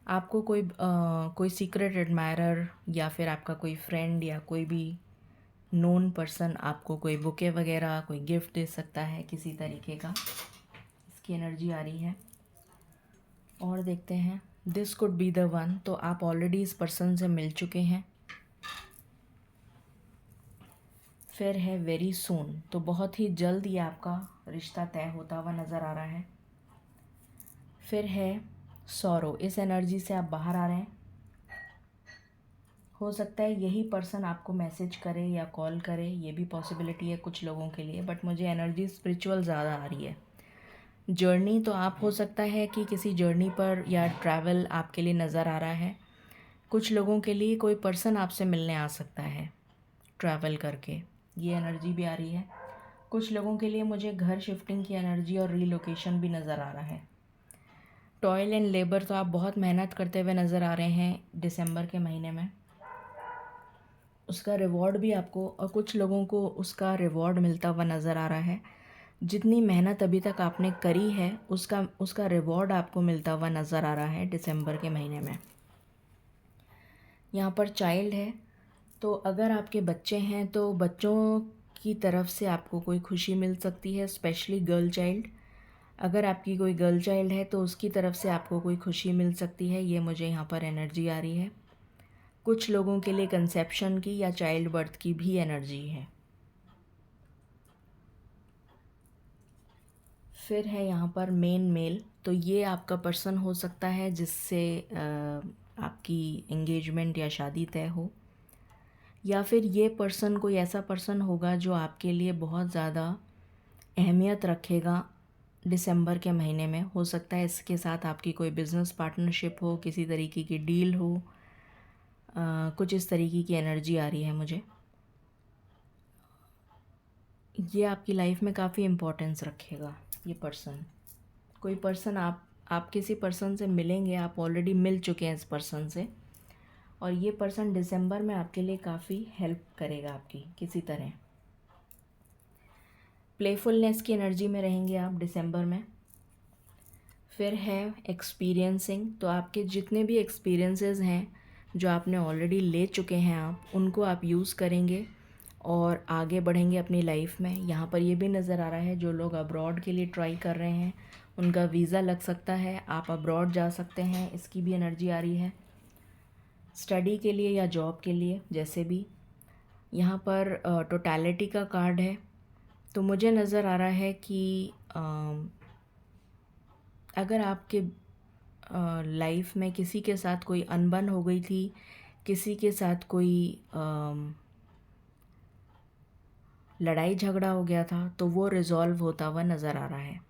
आपको कोई सीक्रेट एडमायरर या फिर आपका कोई फ्रेंड या कोई भी नोन पर्सन आपको कोई बुके वगैरह कोई गिफ्ट दे सकता है किसी तरीके का, इसकी एनर्जी आ रही है। और देखते हैं, this could be the one. तो आप ऑलरेडी इस पर्सन से मिल चुके हैं। फिर है वेरी सून, तो बहुत ही जल्द ये आपका रिश्ता तय होता हुआ नज़र आ रहा है। फिर है सॉरो, इस एनर्जी से आप बाहर आ रहे हैं। हो सकता है यही पर्सन आपको मैसेज करे या कॉल करे, ये भी पॉसिबिलिटी है कुछ लोगों के लिए, बट मुझे एनर्जी स्पिरिचुअल ज़्यादा आ रही है। जर्नी, तो आप हो सकता है कि किसी जर्नी पर या ट्रैवल आपके लिए नज़र आ रहा है। कुछ लोगों के लिए कोई पर्सन आपसे मिलने आ सकता है ट्रैवल करके, ये एनर्जी भी आ रही है। कुछ लोगों के लिए मुझे घर शिफ्टिंग की एनर्जी और रीलोकेशन भी नज़र आ रहा है। टॉयल एंड लेबर, तो आप बहुत मेहनत करते हुए नज़र आ रहे हैं दिसंबर के महीने में, उसका रिवॉर्ड भी आपको, और कुछ लोगों को उसका रिवॉर्ड मिलता हुआ नज़र आ रहा है। जितनी मेहनत अभी तक आपने करी है उसका रिवॉर्ड आपको मिलता हुआ नज़र आ रहा है दिसंबर के महीने में। यहाँ पर चाइल्ड है, तो अगर आपके बच्चे हैं तो बच्चों की तरफ से आपको कोई खुशी मिल सकती है, स्पेशली गर्ल चाइल्ड। अगर आपकी कोई गर्ल चाइल्ड है तो उसकी तरफ से आपको कोई खुशी मिल सकती है, ये मुझे यहाँ पर एनर्जी आ रही है। कुछ लोगों के लिए कंसेप्शन की या चाइल्ड बर्थ की भी एनर्जी है। फिर है यहाँ पर मेन मेल, तो ये आपका पर्सन हो सकता है जिससे आपकी एंगेजमेंट या शादी तय हो, या फिर ये पर्सन कोई ऐसा पर्सन होगा जो आपके लिए बहुत ज़्यादा अहमियत रखेगा दिसंबर के महीने में। हो सकता है इसके साथ आपकी कोई बिज़नेस पार्टनरशिप हो, किसी तरीके की डील हो, कुछ इस तरीके की एनर्जी आ रही है मुझे। ये आपकी लाइफ में काफ़ी इम्पोर्टेंस रखेगा ये पर्सन। कोई पर्सन, आप किसी पर्सन से मिलेंगे, आप ऑलरेडी मिल चुके हैं इस पर्सन से, और ये पर्सन दिसंबर में आपके लिए काफ़ी हेल्प करेगा आपकी किसी तरह। प्लेफुलनेस की एनर्जी में रहेंगे आप दिसंबर में। फिर है एक्सपीरियंसिंग, तो आपके जितने भी एक्सपीरियंसेस हैं जो आपने ऑलरेडी ले चुके हैं उनको आप यूज़ करेंगे और आगे बढ़ेंगे अपनी लाइफ में। यहाँ पर ये भी नज़र आ रहा है जो लोग अब्रॉड के लिए ट्राई कर रहे हैं उनका वीज़ा लग सकता है, आप अब्रॉड जा सकते हैं, इसकी भी एनर्जी आ रही है। स्टडी के लिए या जॉब के लिए, जैसे भी। यहाँ पर टोटलिटी का कार्ड है, तो मुझे नज़र आ रहा है कि अगर आपके लाइफ में किसी के साथ कोई अनबन हो गई थी, किसी के साथ कोई लड़ाई झगड़ा हो गया था, तो वो रिज़ॉल्व होता हुआ नज़र आ रहा है।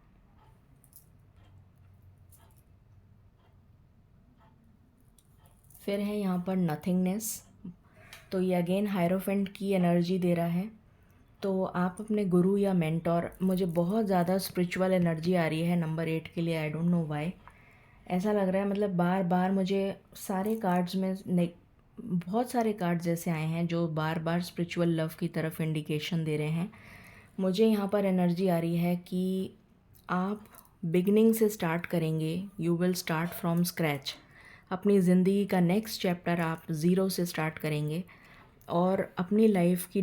फिर है यहाँ पर नथिंगनेस, तो ये अगेन हायरोफेंट की एनर्जी दे रहा है। तो आप अपने गुरु या मेंटोर, मुझे बहुत ज़्यादा स्पिरिचुअल एनर्जी आ रही है नंबर 8 के लिए। आई डोंट नो व्हाई ऐसा लग रहा है, मतलब बार बार मुझे सारे कार्ड्स में बहुत सारे कार्ड्स ऐसे आए हैं जो बार बार स्पिरिचुअल लव की तरफ इंडिकेशन दे रहे हैं। मुझे यहाँ पर एनर्जी आ रही है कि आप बिगनिंग से स्टार्ट करेंगे, you will start from scratch. अपनी ज़िंदगी का नेक्स्ट चैप्टर आप ज़ीरो से स्टार्ट करेंगे और अपनी लाइफ की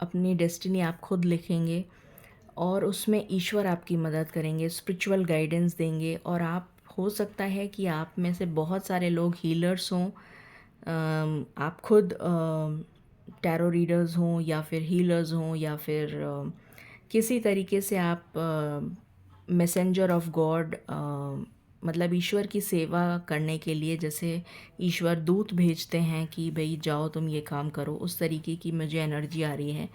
अपनी डेस्टिनी आप खुद लिखेंगे और उसमें ईश्वर आपकी मदद करेंगे, स्पिरिचुअल गाइडेंस देंगे। और आप, हो सकता है कि आप में से बहुत सारे लोग हीलर्स हों, आप खुद टैरो रीडर्स हों या फिर हीलर्स हों या फिर किसी तरीके से आप मैसेंजर ऑफ गॉड, मतलब ईश्वर की सेवा करने के लिए जैसे ईश्वर दूत भेजते हैं कि भाई जाओ तुम ये काम करो, उस तरीके की मुझे एनर्जी आ रही है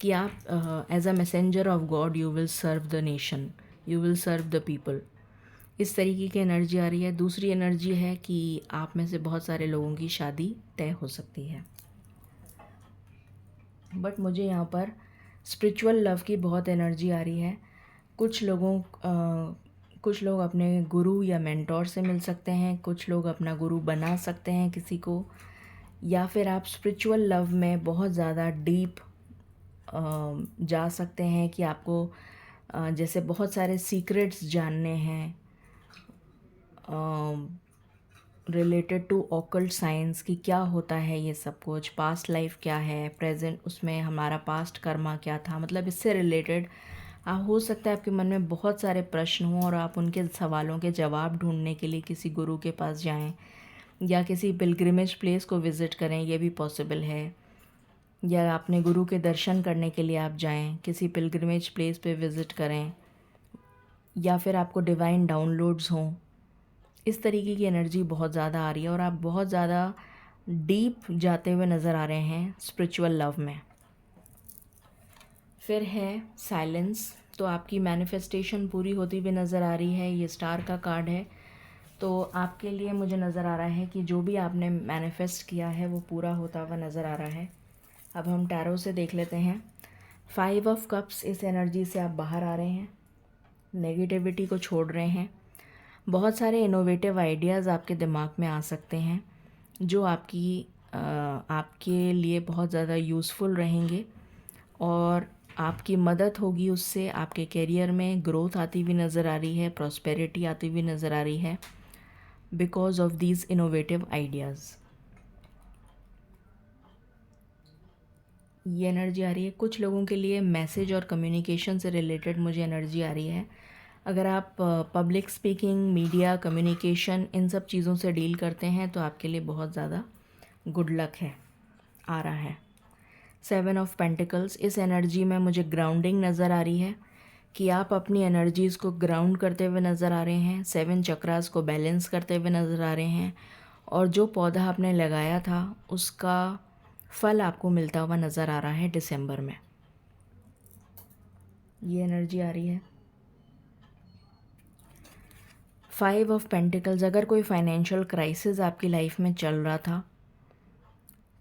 कि आप as a messenger of God you will serve the nation, you will serve the people. इस तरीके की एनर्जी आ रही है। दूसरी एनर्जी है कि आप में से बहुत सारे लोगों की शादी तय हो सकती है। बट मुझे यहाँ पर स्पिरिचुअल लव की बहुत एनर्जी आ रही है। कुछ लोग अपने गुरु या मेंटोर से मिल सकते हैं, कुछ लोग अपना गुरु बना सकते हैं किसी को, या फिर आप स्पिरिचुअल लव में बहुत ज़्यादा डीप जा सकते हैं कि आपको जैसे बहुत सारे सीक्रेट्स जानने हैं रिलेटेड टू ऑकल्ट साइंस कि क्या होता है ये सब कुछ, पास्ट लाइफ क्या है, प्रेजेंट उसमें हमारा पास्ट कर्मा क्या था, मतलब इससे रिलेटेड आप, हो सकता है आपके मन में बहुत सारे प्रश्न हों और आप उनके सवालों के जवाब ढूंढने के लिए किसी गुरु के पास जाएं या किसी पिलग्रिमेज प्लेस को विज़िट करें, ये भी पॉसिबल है। या अपने गुरु के दर्शन करने के लिए आप जाएं, किसी पिलग्रिमेज प्लेस पे विज़िट करें, या फिर आपको डिवाइन डाउनलोड्स हों। इस तरीके की एनर्जी बहुत ज़्यादा आ रही है और आप बहुत ज़्यादा डीप जाते हुए नज़र आ रहे हैं स्पिरिचुअल लव में। फिर है साइलेंस, तो आपकी मैनिफेस्टेशन पूरी होती हुई नज़र आ रही है। ये स्टार का कार्ड है, तो आपके लिए मुझे नज़र आ रहा है कि जो भी आपने मैनिफेस्ट किया है वो पूरा होता हुआ नज़र आ रहा है। अब हम टैरो से देख लेते हैं। 5 ऑफ कप्स, इस एनर्जी से आप बाहर आ रहे हैं, नेगेटिविटी को छोड़ रहे हैं। बहुत सारे इनोवेटिव आइडियाज़ आपके दिमाग में आ सकते हैं जो आपके लिए बहुत ज़्यादा यूज़फुल रहेंगे और आपकी मदद होगी उससे। आपके करियर में ग्रोथ आती हुई नज़र आ रही है, प्रॉस्पेरिटी आती हुई नज़र आ रही है because of these innovative ideas. ये एनर्जी आ रही है। कुछ लोगों के लिए मैसेज और कम्युनिकेशन से रिलेटेड मुझे एनर्जी आ रही है। अगर आप पब्लिक स्पीकिंग, मीडिया, कम्युनिकेशन, इन सब चीज़ों से डील करते हैं तो आपके लिए बहुत ज़्यादा गुड लक है, आ रहा है। 7 ऑफ पेंटिकल्स, इस एनर्जी में मुझे ग्राउंडिंग नज़र आ रही है कि आप अपनी एनर्जीज़ को ग्राउंड करते हुए नज़र आ रहे हैं, 7 चक्रास को बैलेंस करते हुए नज़र आ रहे हैं और जो पौधा आपने लगाया था उसका फल आपको मिलता हुआ नज़र आ रहा है दिसंबर में। ये एनर्जी आ रही है। 5 ऑफ पेंटिकल्स, अगर कोई फाइनेंशियल क्राइसिस आपकी लाइफ में चल रहा था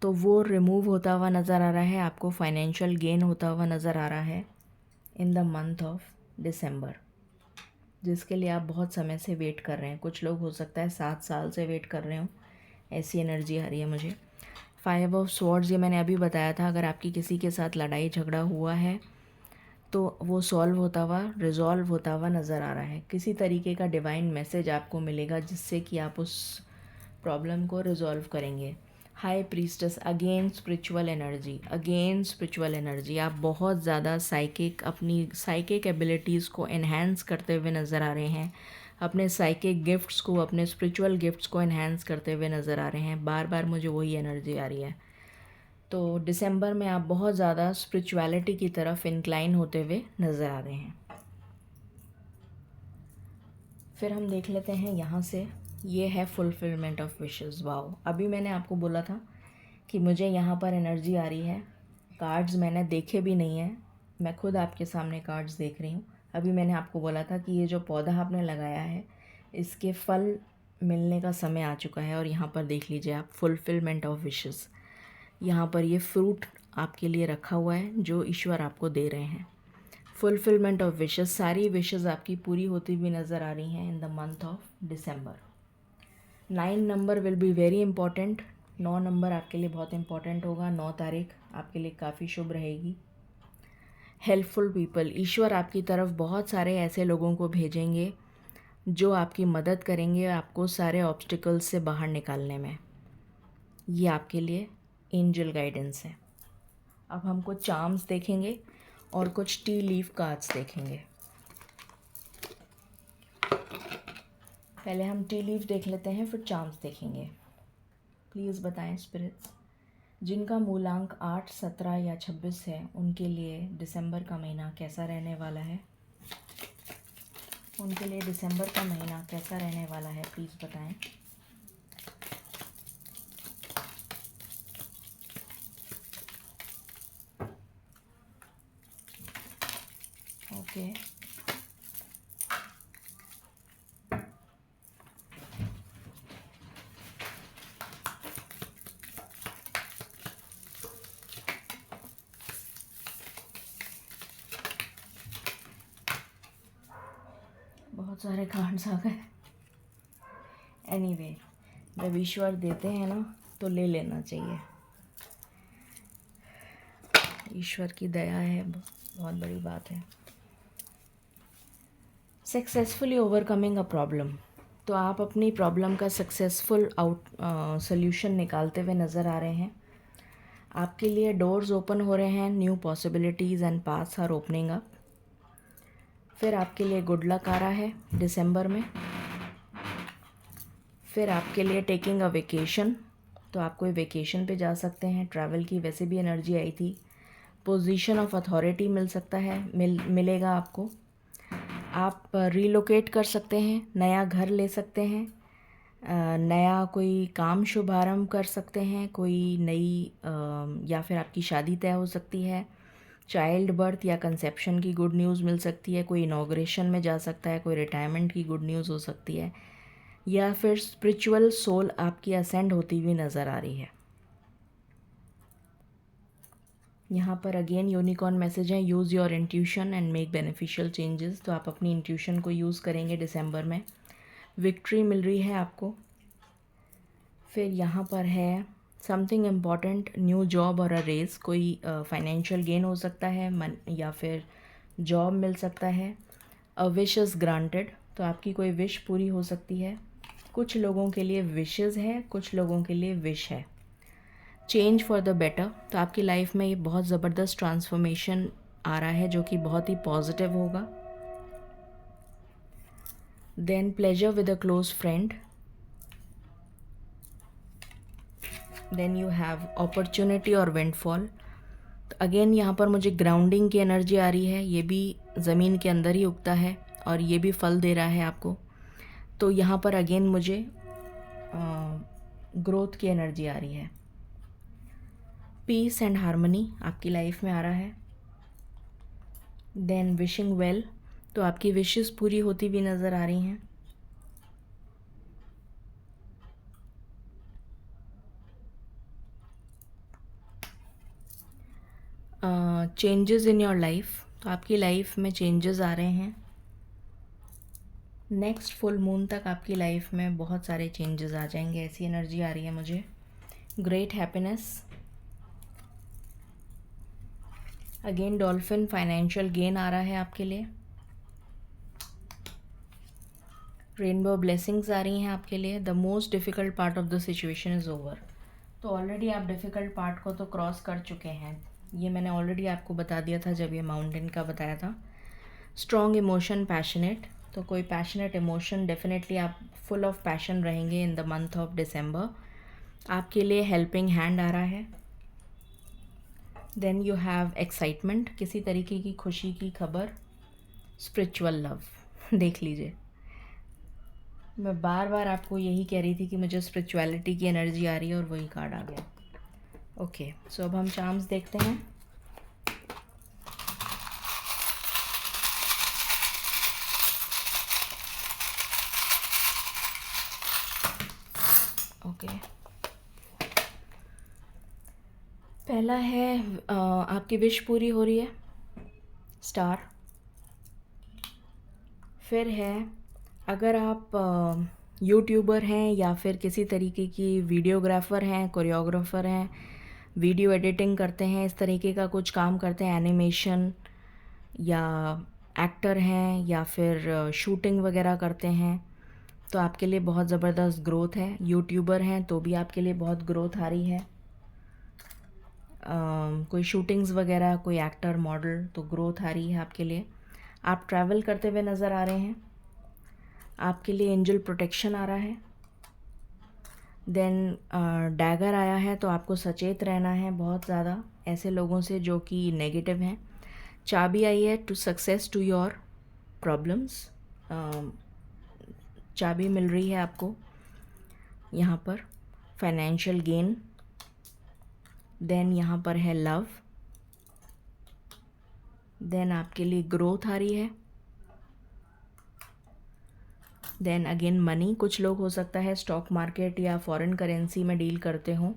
तो वो रिमूव होता हुआ नज़र आ रहा है, आपको फाइनेंशियल गेन होता हुआ नज़र आ रहा है in the month of December, जिसके लिए आप बहुत समय से वेट कर रहे हैं। कुछ लोग हो सकता है 7 साल से वेट कर रहे हो, ऐसी एनर्जी आ रही है मुझे। 5 ऑफ स्वॉर्ड्स, ये मैंने अभी बताया था, अगर आपकी किसी के साथ लड़ाई झगड़ा हुआ है तो वो सॉल्व होता हुआ, रिजॉल्व होता हुआ नज़र आ रहा है। किसी तरीके का डिवाइन मैसेज आपको मिलेगा जिससे कि आप उस प्रॉब्लम को रिजॉल्व करेंगे। High priestess, again spiritual energy, again spiritual energy. आप बहुत ज़्यादा साइकिक, अपनी साइकिक एबिलिटीज़ को एनहेंस करते हुए नज़र आ रहे हैं, अपने साइकिक गिफ्ट्स को, अपने स्पिरिचुअल गिफ्ट्स को एनहेंस करते हुए नज़र आ रहे हैं। बार बार मुझे वही एनर्जी आ रही है। तो दिसंबर में आप बहुत ज़्यादा स्पिरिचुअलिटी की तरफ इंक्लाइन होते हुए नज़र आ रहे हैं। फिर हम देख लेते हैं यहाँ से, ये है फुलफिलमेंट ऑफ विशेस। वाओ, अभी मैंने आपको बोला था कि मुझे यहाँ पर एनर्जी आ रही है। कार्ड्स मैंने देखे भी नहीं हैं, मैं खुद आपके सामने कार्ड्स देख रही हूँ। अभी मैंने आपको बोला था कि ये जो पौधा आपने लगाया है इसके फल मिलने का समय आ चुका है और यहाँ पर देख लीजिए आप, फुलफिलमेंट ऑफ विशेस। यहाँ पर ये फ्रूट आपके लिए रखा हुआ है जो ईश्वर आपको दे रहे हैं। फुलफिलमेंट ऑफ विशेस, सारी विशेस आपकी पूरी होती हुई नज़र आ रही हैं in the month of December. 9 number will be very important. 9 number आपके लिए बहुत इंपॉर्टेंट होगा। 9 तारीख आपके लिए काफ़ी शुभ रहेगी। हेल्पफुल पीपल, ईश्वर आपकी तरफ बहुत सारे ऐसे लोगों को भेजेंगे जो आपकी मदद करेंगे आपको सारे ऑब्स्टिकल्स से बाहर निकालने में। ये आपके लिए एंजल गाइडेंस है। अब हम कुछ चार्म्स देखेंगे और कुछ टी लीफ कार्ड्स देखेंगे। पहले हम टी लीफ देख लेते हैं, फिर चार्म्स देखेंगे। प्लीज़ बताएं स्पिरिट्स, जिनका मूलांक 8, 17 या 26 है उनके लिए दिसंबर का महीना कैसा रहने वाला है। उनके लिए दिसंबर का महीना कैसा रहने वाला है, प्लीज़ बताएं। ओके, बहुत सारे कार्ड्स आ गए। एनीवे, जब ईश्वर देते हैं ना तो ले लेना चाहिए। ईश्वर की दया है, बहुत बड़ी बात है। सक्सेसफुली ओवरकमिंग अ प्रॉब्लम, तो आप अपनी प्रॉब्लम का सक्सेसफुल सोल्यूशन निकालते हुए नज़र आ रहे हैं। आपके लिए डोर्स ओपन हो रहे हैं, new possibilities and paths are opening up. फिर आपके लिए गुड लक आ रहा है दिसंबर में। फिर आपके लिए टेकिंग अ वेकेशन, तो आप कोई वेकेशन पे जा सकते हैं। ट्रैवल की वैसे भी एनर्जी आई थी। पोजीशन ऑफ अथॉरिटी मिल सकता है, मिलेगा आपको। आप रीलोकेट कर सकते हैं, नया घर ले सकते हैं, नया कोई काम शुभारंभ कर सकते हैं, कोई नई या फिर आपकी शादी तय हो सकती है। चाइल्ड बर्थ या कंसेप्शन की गुड न्यूज़ मिल सकती है। कोई इनॉग्रेशन में जा सकता है, कोई रिटायरमेंट की गुड न्यूज़ हो सकती है, या फिर स्पिरिचुअल सोल आपकी असेंड होती हुई नज़र आ रही है। यहाँ पर अगेन यूनिकॉर्न मैसेज है, use your intuition and make beneficial changes. तो आप अपनी इंट्यूशन को यूज़ करेंगे दिसंबर में, विक्ट्री मिल रही है आपको। फिर यहाँ पर है समथिंग इम्पॉर्टेंट, न्यू जॉब और अ रेस, कोई फाइनेंशियल गेन हो सकता है, या फिर जॉब मिल सकता है। अ विश इज़ ग्रांटेड, तो आपकी कोई विश पूरी हो सकती है। कुछ लोगों के लिए विशेज़ है, कुछ लोगों के लिए विश है। चेंज फॉर द बेटर, तो आपकी लाइफ में ये बहुत ज़बरदस्त ट्रांसफॉर्मेशन आ रहा है जो कि बहुत ही पॉजिटिव होगा। Then pleasure with a close friend, then you have opportunity और विंडफॉल। तो अगेन यहाँ पर मुझे ग्राउंडिंग की एनर्जी आ रही है, ये भी ज़मीन के अंदर ही उगता है और ये भी फल दे रहा है आपको। तो यहाँ पर अगेन मुझे ग्रोथ की एनर्जी आ रही है। पीस एंड हार्मनी आपकी लाइफ में आ रहा है। देन विशिंग वेल, तो आपकी विशेस पूरी होती हुई नज़र आ रही हैं। चेंजेस इन योर लाइफ, तो आपकी लाइफ में चेंजेस आ रहे हैं। नेक्स्ट फुल मून तक आपकी लाइफ में बहुत सारे चेंजेस आ जाएंगे, ऐसी एनर्जी आ रही है मुझे। Great happiness, again dolphin, financial gain आ रहा है आपके लिए। रेनबो ब्लेसिंग्स आ रही हैं आपके लिए। The most difficult part of the situation is over, तो ऑलरेडी आप डिफ़िकल्ट पार्ट को तो क्रॉस कर चुके हैं। ये मैंने ऑलरेडी आपको बता दिया था जब ये माउंटेन का बताया था। स्ट्रॉन्ग इमोशन, पैशनेट, तो कोई पैशनेट इमोशन, डेफिनेटली आप फुल ऑफ पैशन रहेंगे in the month of December. आपके लिए हेल्पिंग हैंड आ रहा है। देन यू हैव एक्साइटमेंट, किसी तरीके की खुशी की खबर। स्पिरिचुअल लव, देख लीजिए, मैं बार बार आपको यही कह रही थी कि मुझे स्पिरिचुअलिटी की एनर्जी आ रही है और वही कार्ड आ गया। ओके, सो अब हम चार्म्स देखते हैं। ओके, पहला है आपकी विश पूरी हो रही है, स्टार। फिर है अगर आप यूट्यूबर हैं या फिर किसी तरीके की वीडियोग्राफ़र हैं, कोरियोग्राफ़र हैं, वीडियो एडिटिंग करते हैं, इस तरीके का कुछ काम करते हैं, एनिमेशन या एक्टर हैं या फिर शूटिंग वगैरह करते हैं, तो आपके लिए बहुत ज़बरदस्त ग्रोथ है। यूट्यूबर हैं तो भी आपके लिए बहुत ग्रोथ आ रही है। कोई शूटिंग्स वगैरह, कोई एक्टर, मॉडल, तो ग्रोथ आ रही है आपके लिए। आप ट्रैवल करते हुए नज़र आ रहे हैं, आपके लिए एंजल प्रोटेक्शन आ रहा है। देन डैगर आया है, तो आपको सचेत रहना है बहुत ज़्यादा ऐसे लोगों से जो कि नेगेटिव हैं। चाबी आई है to success to your problems, चाबी मिल रही है आपको यहाँ पर, फाइनेंशियल गेन। देन यहाँ पर है लव। देन आपके लिए ग्रोथ आ रही है। देन अगेन मनी, कुछ लोग हो सकता है स्टॉक मार्केट या फॉरेन करेंसी में डील करते हों,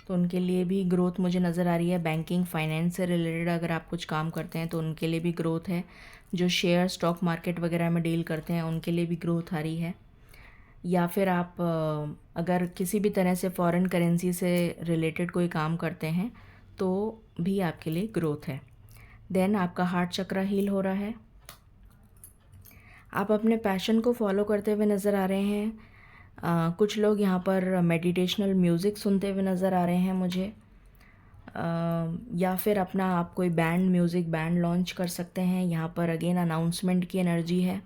तो उनके लिए भी ग्रोथ मुझे नज़र आ रही है। बैंकिंग, फाइनेंस से रिलेटेड अगर आप कुछ काम करते हैं तो उनके लिए भी ग्रोथ है। जो शेयर स्टॉक मार्केट वगैरह में डील करते हैं उनके लिए भी ग्रोथ आ रही है। या फिर आप अगर किसी भी तरह से फॉरेन करेंसी से रिलेटेड कोई काम करते हैं तो भी आपके लिए ग्रोथ है। देन आपका हार्ट चक्रा हील हो रहा है। आप अपने पैशन को फॉलो करते हुए नज़र आ रहे हैं। कुछ लोग यहाँ पर मेडिटेशनल म्यूज़िक सुनते हुए नज़र आ रहे हैं मुझे। या फिर अपना आप कोई बैंड, म्यूज़िक बैंड लॉन्च कर सकते हैं। यहाँ पर अगेन अनाउंसमेंट की एनर्जी है,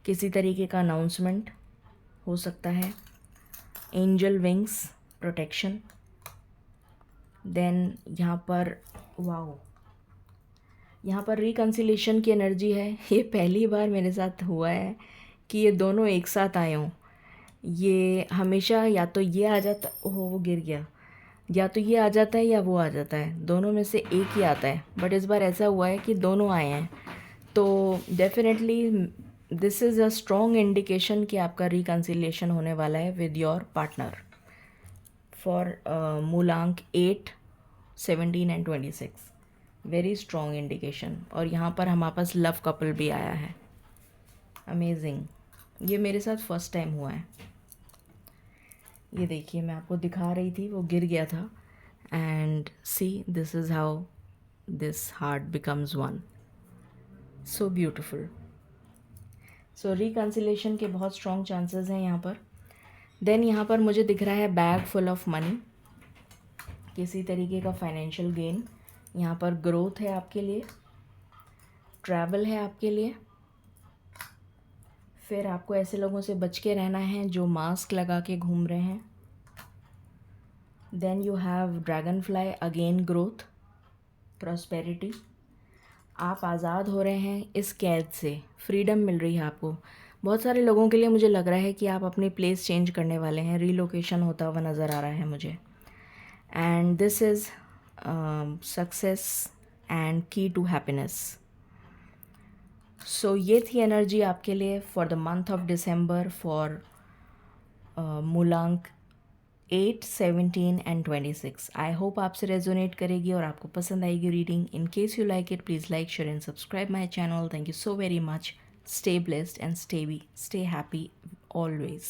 किसी तरीके का अनाउंसमेंट हो सकता है। Angel wings protection. देन यहाँ पर वाओ, यहाँ पर रिकन्सिलेशन की एनर्जी है। ये पहली बार मेरे साथ हुआ है कि ये दोनों एक साथ आए हों। ये हमेशा या तो ये आ जाता, ओहो वो गिर गया, या तो ये आ जाता है या वो आ जाता है, दोनों में से एक ही आता है। बट इस बार ऐसा हुआ है कि दोनों आए हैं, तो definitely this is a strong indication कि आपका रिकन्सिलेशन होने वाला है विद योर पार्टनर फॉर मूलांक 8, 17 एंड 26। Very strong indication. और यहाँ पर हमारे पास लव कपल भी आया है। अमेजिंग। ये मेरे साथ फर्स्ट टाइम हुआ है। ये देखिए, मैं आपको दिखा रही थी, वो गिर गया था। And see, this is how this heart becomes one. So beautiful. So reconciliation के बहुत स्ट्रॉन्ग चांसेस हैं यहाँ पर। देन यहाँ पर मुझे दिख रहा है बैग फुल ऑफ मनी, किसी तरीके का फाइनेंशियल गेन। यहाँ पर ग्रोथ है आपके लिए, ट्रैवल है आपके लिए। फिर आपको ऐसे लोगों से बच के रहना है जो मास्क लगा के घूम रहे हैं। Then you have dragonfly, again growth, prosperity. आप आज़ाद हो रहे हैं इस कैद से, फ्रीडम मिल रही है आपको। बहुत सारे लोगों के लिए मुझे लग रहा है कि आप अपनी प्लेस चेंज करने वाले हैं, रीलोकेशन होता हुआ नज़र आ रहा है मुझे। And this is success and की टू हैप्पीनेस। सो ये थी एनर्जी आपके लिए for the month of December for मूलांक 8, 17 एंड 26। आई होप आपसे रेजोनेट करेगी और आपको पसंद आएगी reading. In case you like it, please like, share and subscribe my channel. Thank you so very much. Stay blessed and stay happy always.